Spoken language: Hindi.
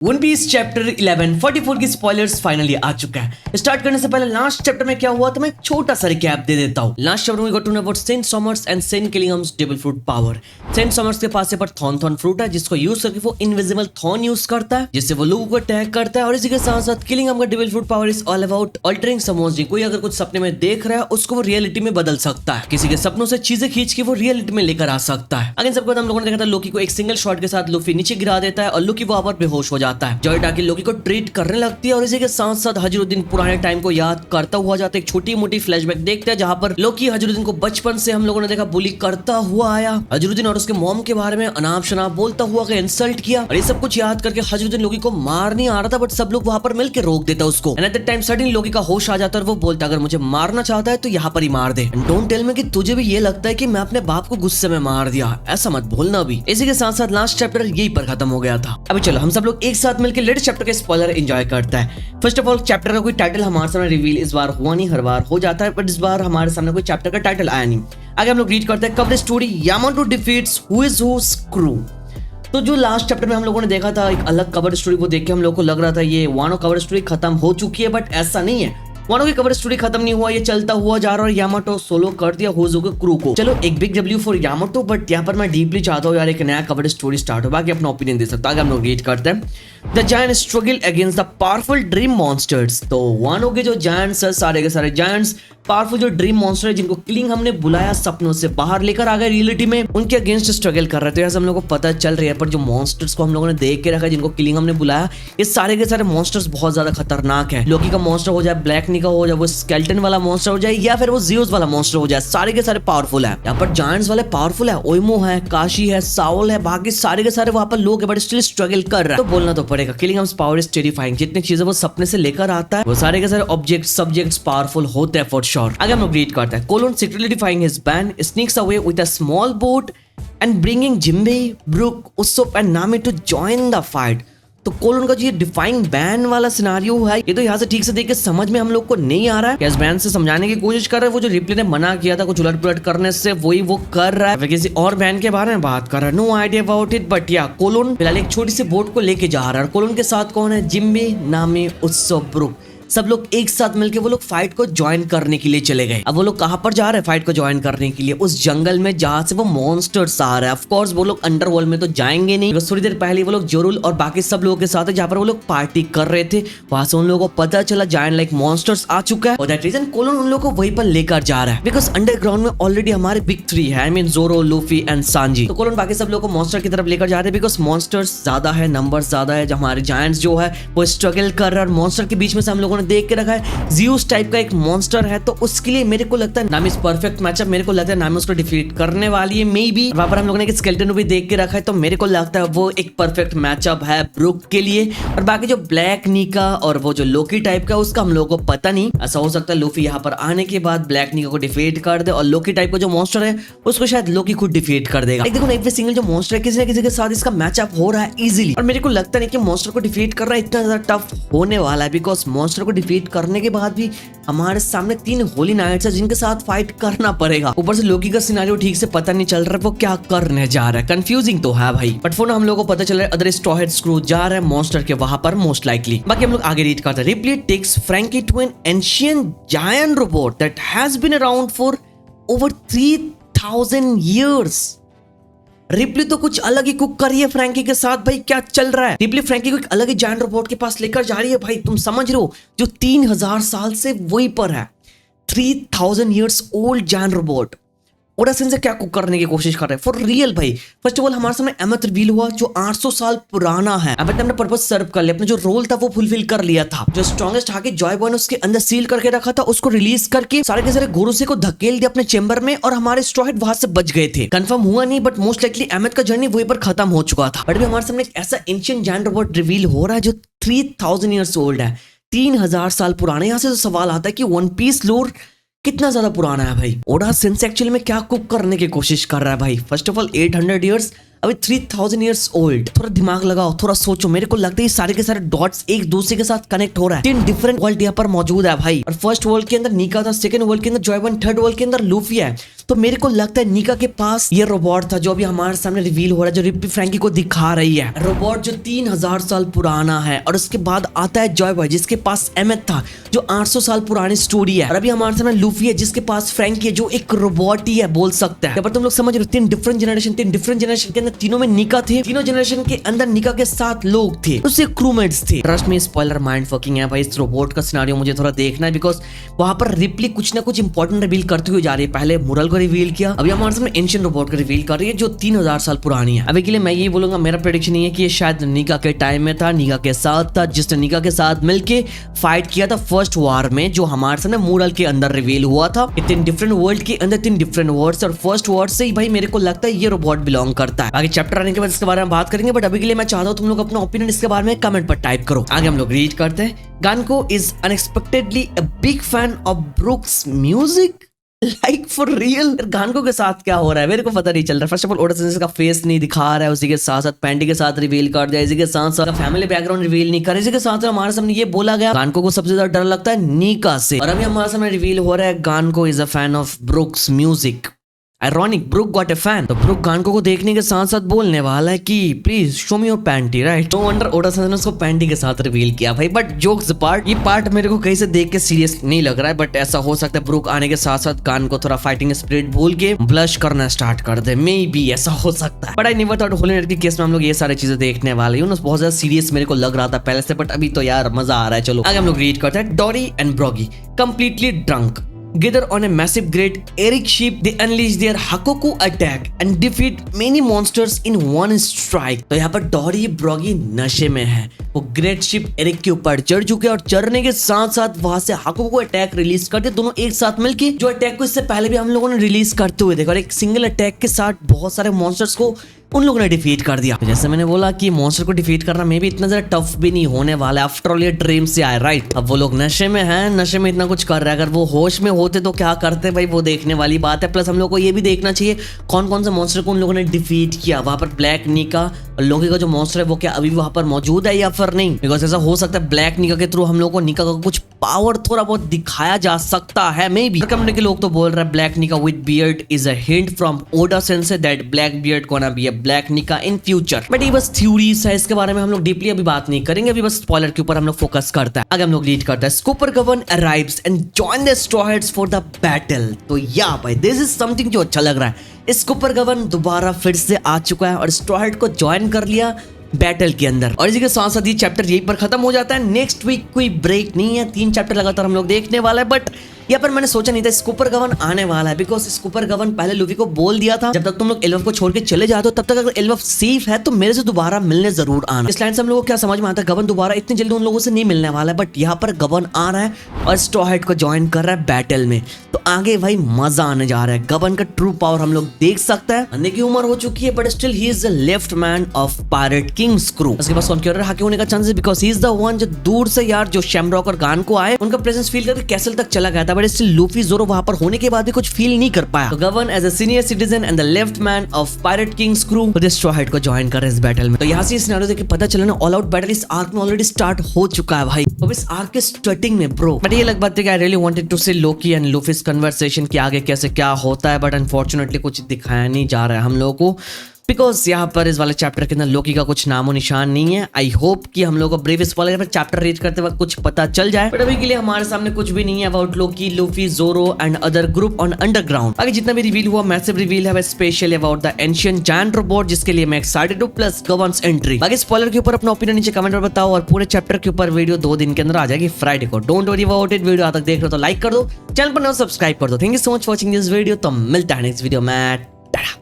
वन पीस चैप्टर 11 44 की स्पॉयलर्स फाइनली आ चुका है। स्टार्ट करने से पहले लास्ट चैप्टर में क्या हुआ तो मैं एक छोटा सा रिकैप दे देता हूँ। लास्ट चैप्टर में got to know about Saint Somers and Saint Killingham's devil fruit power. Saint Somers के पास पर थॉन फ्रूट है जिसको यूज करके वो इनविजिबल थॉन यूज करता है जिससे वो लोगों को अटैक करता है। और इसी के साथ साथ किलिंगम का devil fruit power is all about altering something. कोई अगर कुछ सपने में देख रहा है उसको वो रियलिटी में बदल सकता है। किसी के सपनों से चीजें खींच के वो रियलिटी में लेकर आ सकता है। अगेन सबको हम लोगों ने देखा था लोकी को एक सिंगल शॉट के साथ लूफी नीचे गिरा देता है और लूकी वहां पर बेहोश हो जाता है। जॉय डाकी लोकी को ट्रीट करने लगती है और इसी के साथ साथ हजरुद्दीन पुराने टाइम को याद करता हुआ जाता है। एक छोटी मोटी फ्लैशबैक देखते हैं जहां पर लोकी हजरुद्दीन को बचपन से हम लोगों ने देखा बुली करता हुआ आया। हजरुद्दीन और उसके मॉम के बारे में अनाप शनाप बोलता हुआ इंसल्ट किया और ये सब कुछ याद करके हजरुद्दीन लोकी को मार नहीं आ रहा था बट सब लोग वहां पर मिलकर रोक देता उसको। And at that time suddenly Loki का होश आ जाता है और वो बोलता अगर मुझे मारना चाहता है तो यहाँ पर ही मार दे। डोंट टेल मी कि तुझे भी ये लगता है कि मैं अपने बाप को गुस्से में मार दिया, ऐसा मत भूलना भी। इसी के साथ साथ लास्ट चैप्टर यही पर खत्म हो गया था। अभी चलो हम सब लोग एक साथ मिलकर लेटेस्ट चैप्टर के स्पॉइलर एंजॉय करता है। फर्स्ट ऑफ ऑल चैप्टर का कोई टाइटल हमारे सामने रिवील इस बार हुआ नहीं, हर बार हो जाता है बट इस बार हमारे सामने कोई चैप्टर का टाइटल आया नहीं। आगे हम लोग रीड करते हैं cover story Yamato defeats who is who screw. तो जो लास्ट चैप्टर में हम लोगों ने देखा था एक अलग कवर स्टोरी को देख के हम लोगों को लग रहा था ये वानो कवर स्टोरी खत्म हो चुकी है बट ऐसा नहीं है। वानो की कवर स्टोरी खत्म नहीं हुआ, ये चलता हुआ जा रहा है और यामाटो सोलो कर दिया होजो के क्रू को। चलो एक big W for Yamato but यहाँ पर मैं डीपली चाहता हूँ यार एक नया कवर स्टोरी स्टार्ट हो, बाकी अपना ओपिनियन दे सकता है। आगे हम लोग रीड करते हैं the giant struggle against the powerful dream monsters. तो वानो के जो जायंट्स है सारे के सारे जायंट्स पावरफुल जो ड्रीम मॉन्स्टर है जिनको किलिंग हमने बुलाया सपनों से बाहर लेकर आ गए रियलिटी में, उनके अगेंस्ट स्ट्रगल कर रहे थे। ऐसा हम लोगों को पता चल रहा है पर जो मॉन्स्टर्स को हम लोगों ने देख के रखा है जिनको किलिंग हमने बुलाया ये सारे के सारे मॉन्स्टर्स बहुत ज्यादा खतरनाक है। लोकी का मॉन्स्टर हो जाए, ब्लैक नी का हो जाए, वो स्केलेटन वाला मॉन्स्टर हो जाए या फिर वो जियोस वाला मॉन्स्टर हो जाए, सारे के सारे पावरफुल है। यहाँ पर जायंट्स वाले पावरफुल है, ओइमो है, काशी है, साउल है, बाकी सारे के सारे वहां पर लोग है बट स्टिल स्ट्रगल कर रहा है। तो बोलना तो पड़ेगा किलिंगम्स पावर इज टेरिफाइंग। जितनी चीजें वो सपने से लेकर आता है वो सारे के सारे ऑब्जेक्ट सब्जेक्ट्स पावरफुल होते हैं फॉर श्योर। आगे हम लोग रीड करते हैं colon secretly defying his ban sneaks away with a small boat and bringing Jinbei, Brook, Usopp and Nami to join the fight। तो कोलोन का जो ये डिफाइंग बैन वाला सिनारियो है ये तो यहाँ से ठीक से देख के समझ में हम लोग को नहीं आ रहा है। इस बैन से समझाने की कोशिश कर रहा है, वो जो रिप्ले ने मना किया था कुछ उलट पुलट करने से वही वो कर रहा है, किसी और बैन के बारे में बात कर रहा है। No idea about it but या कोलोन फिलहाल एक छोटी सी बोट को लेके जा रहा है। कोलोन के साथ कौन है? जिम्बे, नामी, उस्सोप, ब्रुक, सब लोग एक साथ मिलके वो लोग फाइट को ज्वाइन करने के लिए चले गए। अब वो लोग कहां पर जा रहे हैं फाइट को ज्वाइन करने के लिए? उस जंगल में जहां से वो मॉन्स्टर्स आ रहे हैं। ऑफ कोर्स वो लोग अंडरवर्ल्ड में तो जाएंगे नहीं, बस थोड़ी देर पहले वो लोग जोरुल और बाकी सब लोगों के साथ है जहां पर वो लोग पार्टी कर रहे थे वहां से उन लोगों को पता चला जायंट लाइक मॉन्स्टर्स आ चुका है और दैट रीजन कोलोन उन लोगों को वहीं पर लेकर जा रहा है बिकॉज अंडरग्राउंड में ऑलरेडी हमारे बिग थ्री है, आई मीन जोरो, लूफी एंड सांजी। तो कोलोन बाकी सब लोगों को मॉन्स्टर की तरफ लेकर जा रहे हैं बिकॉज मॉन्स्टर्स ज्यादा है, नंबर ज्यादा है। हमारे जायंट्स जो है वो स्ट्रगल कर रहा है और मॉन्स्टर के बीच में से हम लोगों ने देख के रखा है ज़ियूस टाइप का एक मॉन्स्टर है। तो उसके लिए मेरे को लगता है नामी परफेक्ट मैचअप, मेरे को लगता है नामी उसको डिफीट करने वाली है मे बी। वहां पर हम लोगों ने एक स्केलेटन भी देख के रखा है तो मेरे को लगता है वो एक परफेक्ट मैचअप है ब्रुक के लिए। और बाकी जो ब्लैक नीका और वो जो लोकी टाइप का उसका हम लोगों को पता नहीं, ऐसा हो सकता है लूफी यहाँ पर आने के बाद ब्लैक नीका को डिफीट कर दे और लोकी टाइप का जो मॉन्स्टर है उसको शायद लोकी खुद डिफीट कर देगा। देखो ना एक सिंगल जो मॉन्स्टर है किसी ना किसी के साथ इसका मैचअप हो रहा है इजीली और मेरे को लगता नहीं कि मॉन्स्टर को डिफीट करना इतना ज्यादा टफ होने वाला है बिकॉज मॉन्स्टर को डिफीट करने के बाद भी हमारे सामने 3 होली नाइट्स है जिनके साथ फाइट करना पड़ेगा। ऊपर से लोकी का सिनेरियो ठीक से पता नहीं चल रहा है वो क्या करने जा रहा है, कंफ्यूजिंग तो है भाई। बट फोन हम लोगों को पता चल रहा है अदर स्ट्रॉ हेड स्क्रू जा रहा है मॉन्स्टर के वहां पर मोस्ट लाइकली। बाकी हम लोग आगे रीड करते हैं Ripley takes Franky to an ancient giant robot that has been around for over 3000 years। Ripley तो कुछ अलग ही कुक कर रही है फ्रैंकी के साथ, भाई क्या चल रहा है? रिप्ली फ्रैंकी को एक अलग ही जायंट रोबोट के पास लेकर जा रही है भाई, तुम समझ रहे हो जो 3000 साल से वहीं पर है, 3000 years old giant robot. Oda सिंह से क्या कुक करने की कोशिश कर रहे हैं फॉर रियल भाई। फर्स्ट ऑफ ऑल हमारे सामने एमथ रिवील हुआ जो 800 साल पुराना है। अब हमने पर्पस सर्व कर लिया, अपना जो रोल था वो फुलफिल कर लिया था। जो स्ट्रॉन्गेस्ट हाके जॉय बॉय ने उसके अंदर सील करके रखा था उसको रिलीज करके सारे के सारे गोरुसे को धकेल दिया अपने चेंबर में और हमारे स्ट्रॉ हेड वहां से बच गए थे। कंफर्म हुआ नहीं बट मोस्ट लाइकली एमथ का जर्नी वहीं पर खत्म हो चुका था। बट भी हमारे सामने एक ऐसा एंशिएंट जायंट रोबोट रिवील हो रहा है जो 3000 years ओल्ड है, 3000 साल पुराना। यहाँ से तो सवाल आता है कि वन पीस लोर कितना ज्यादा पुराना है भाई। ओडा सेंस एक्चुअली में क्या कुक करने की कोशिश कर रहा है भाई? फर्स्ट ऑफ ऑल 800 years अभी 3000 years ओल्ड। थोड़ा दिमाग लगाओ, थोड़ा सोचो। मेरे को लगता है सारे के सारे डॉट्स एक दूसरे के साथ कनेक्ट हो रहा है। 3 डिफरेंट वर्ल्ड यहाँ पर मौजूद है भाई। और फर्स्ट वर्ल्ड के अंदर नीका था, सेकंड वर्ल्ड के अंदर जॉयबन, थर्ड वर्ल्ड के अंदर लूफी है। तो मेरे को लगता है निका के पास ये रोबोट था जो अभी हमारे सामने रिवील हो रहा है, जो रिप्पी फ्रैंकी को दिखा रही है। रोबोट जो 3000 साल पुराना है। और उसके बाद आता है जॉय बॉय जिसके पास एमेथ था जो 800 साल पुरानी स्टोरी है। और अभी हमारे सामने लूफी है जिसके पास फ्रैंकी है जो एक रोबोट ही है बोल सकता है। पर तुम लोग समझ रहे हो, तीन डिफरेंट जनरेशन के अंदर तीनों में निका थे, तीनों जनरेशन के अंदर निका के साथ लोग थे, उससे क्रूमेट्स थे। Trust me, spoiler mind fucking है भाई। इस रोबोट का सिनेरियो मुझे थोड़ा देखना है बिकॉज वहां पर रिप्ली कुछ ना कुछ इंपॉर्टेंट रिवील करती हुई जा रही है। पहले मुरल को रिवील किया, अभी हमारे सामने एंशिएंट रोबोट को रिवील कर रही है जो 3000 साल पुरानी है। अभी के लिए मैं ये बोलूंगा, मेरा प्रेडिक्शन ये है कि ये शायद निका के टाइम में था, निका के साथ था, जिसने निका के साथ मिलके फाइट किया था फर्स्ट वॉर में, जो हमारे सामने मुरल के अंदर रिवील हुआ था। 3 डिफरेंट वर्ल्ड के अंदर 3 डिफरेंट वर्ड्स, और फर्स्ट वर्ड से ही भाई मेरे को लगता है ये रोबोट बिलोंग करता है। आगे चैप्टर आने के बाद इसके बारे में बात करेंगे, बट अभी के लिए मैं चाहता हूँ तुम लोग अपना ओपिनियन इसके बारे में कमेंट पर टाइप करो। आगे हम लोग रीड करते हैं। Gunko is unexpectedly a big fan of Brook's music, like for real. Gunko के साथ क्या हो रहा है मेरे को पता नहीं चल रहा। First of all Oda sensei का फेस नहीं दिखा रहा है, उसी के साथ साथ पैंटी के साथ रिवील कर दिया, इसी के साथ साथ फैमिली बैकग्राउंड रिवील नहीं कर, इसी के साथ हमारे सामने ये बोला गया गानको को सबसे ज्यादा डर लगता है निका से। और अभी हमारे सामने रिवील हो रहा है Gunko is a fan of Brook's music. Ironic, Brook got a fan. तो ब्रुक गानको को देखने के साथ साथ बोलने वाला है कि please show me your panty, right. No wonder Oda sensei ने उसको पैंटी के साथ रिवील किया भाई। बट जोक्स पार्ट, ये पार्ट मेरे को कहीं से देख के सीरियस नहीं लग रहा है, बट ऐसा हो सकता है ब्रुक आने के साथ साथ गानको थोड़ा फाइटिंग स्पिरिट भूल के ब्लश करना स्टार्ट कर दे, मे बी ऐसा हो सकता है। But I never thought Holi night के केस में हम लोग ये सारी चीजें देखने वाले हैं। बहुत ज्यादा सीरियस मेरे को लग रहा था पहले से, बट अभी तो यार मजा आ रहा है। चलो आगे हम लोग रीड करते हैं। Dorry and Brogy completely drunk gather on a massive great Eric ship, they unleash their Hakoku attack and defeat many monsters in one strike। तो यहाँ पर डॉरी ब्रॉगी नशे में है, वो ग्रेट शिप एरिक के ऊपर चढ़ चुके हैं और चढ़ने के साथ साथ वहां से हाकोकू अटैक रिलीज करते दोनों एक साथ मिलके, जो अटैक को इससे पहले भी हम लोगों ने रिलीज करते हुए देखा। और एक सिंगल अटैक के साथ बहुत सारे मॉन्स्टर्स को उन लोगों ने डिफीट कर दिया। जैसे मैंने बोला कि मॉन्स्टर को डिफीट करना मे भी इतना ज्यादा टफ भी नहीं होने वाला है। आफ्टर ऑल ये ड्रीम से आए, राइट। अब वो लोग नशे में हैं, नशे में इतना कुछ कर रहे हैं। अगर वो होश में होते तो क्या करते भाई, वो देखने वाली बात है। प्लस हम लोग को ये भी देखना चाहिए कौन कौन से मॉन्स्टर को उन लोगों ने डिफीट किया। वहां पर ब्लैक निका और लोकी का जो मॉन्स्टर है वो क्या अभी वहां पर मौजूद है या फिर नहीं, बिकॉज ऐसा हो सकता है ब्लैक निका के थ्रू हम लोग को निका का कुछ पावर थोड़ा बहुत दिखाया जा सकता है मे बी। कम्युनिटी के लोग तो बोल रहे हैं black Nika with beard is a hint from Oda sensei that Blackbeard gonna be a black Nika in future. But ये बस थ्योरीज है, इसके बारे में हम लोग डीपली अभी बात नहीं करेंगे, अभी बस स्पॉइलर के ऊपर हम लोग फोकस करते हैं। आगे हम लोग रीड करते हैं। Scooper govern arrives and join the straw heads for the battle. तो या भाई दिस इज समथिंग जो अच्छा लग रहा है। स्कूपर गवर्न दोबारा फिर से आ चुका है और स्ट्रॉ हेड को ज्वाइन कर लिया बैटल के अंदर। और इसी के साथ साथ ये चैप्टर यहीं पर खत्म हो जाता है। नेक्स्ट वीक कोई ब्रेक नहीं है, 3 चैप्टर लगातार हम लोग देखने वाला है। बट यहाँ पर मैंने सोचा नहीं था स्कूपर गवर्न आने वाला है, बिकॉज स्कूपर गवर्न पहले लूफी को बोल दिया था जब तक तुम लोग एल्वफ को छोड़ के चले जाते हो तब तक अगर एल्वफ सेफ है तो मेरे से दोबारा मिलने जरूर आना। इस लाइन से हम लोगों को क्या समझ में आता है, गवर्न दोबारा इतनी जल्दी उन लोगों से नहीं मिलने वाला है। बट यहाँ पर गवर्न आ रहा है और स्ट्रॉ हेड को ज्वाइन कर रहा है बैटल में, तो आगे भाई मजा आने जा रहा है। गवर्न का ट्रू पावर हम लोग देख सकते हैं। अंधे की उम्र हो चुकी है but still he is the left man of pirate king's crew. उसके पास कॉन्क्यूरर हाके होने का चांस है because he is the one जो दूर से यार जो शैमरॉक और गान को आए उनका प्रेजेंस फील करके कैसल तक चला गया था, बट स्टिल लूफी जोरो वहां पर होने के बाद भी कुछ फील नहीं कर पाया। तो govern as a senior citizen and the left man of pirate king's crew with straw head को ज्वाइन कर रहे हैं इस बैटल में। तो यहाँ से सिनेरियो देख के पता चला ना ऑल आउट बैटल इस आर्क में ऑलरेडी स्टार्ट हो चुका है भाई। तो इस आर्क के स्टार्टिंग में ब्रो, बट ये लग बात है कि I really wanted to see Loki and Luffy's conversation कि आगे कैसे क्या होता है, बट अनफॉर्चुनेटली कुछ दिखाया नहीं जा रहा है हम लोगों को, बिकॉज यहाँ पर इस वाले चैप्टर के अंदर लोकी का कुछ नामो निशान नहीं है। आई होप कि हम लोग को ब्रेव स्पॉइलर चैप्टर रीड करते वक्त कुछ पता चल जाए, बट अभी के लिए हमारे सामने कुछ भी नहीं है अबाउट लोकी, लूफी, जोरो and other group on underground. आगे जितना भी रिवील हुआ मैसिव रिवील है specially about the ancient giant robot, जिसके लिए मैं एक्साइटेड हूं, प्लस गवर्न्स एंट्री। बाकी स्पॉइलर के ऊपर अपना ओपिनियन नीचे कमेंट में बताओ और पूरे चैप्टर के ऊपर वीडियो 2 दिन के अंदर आ जाएगी फ्राइडे को। Don't worry about it. Video आज तक देख रहे हो तो लाइक कर दो, चैनल पर नया सब्सक्राइब कर दो। Thank you so much watching this video. तो मिलता है नेक्स्ट वीडियो में।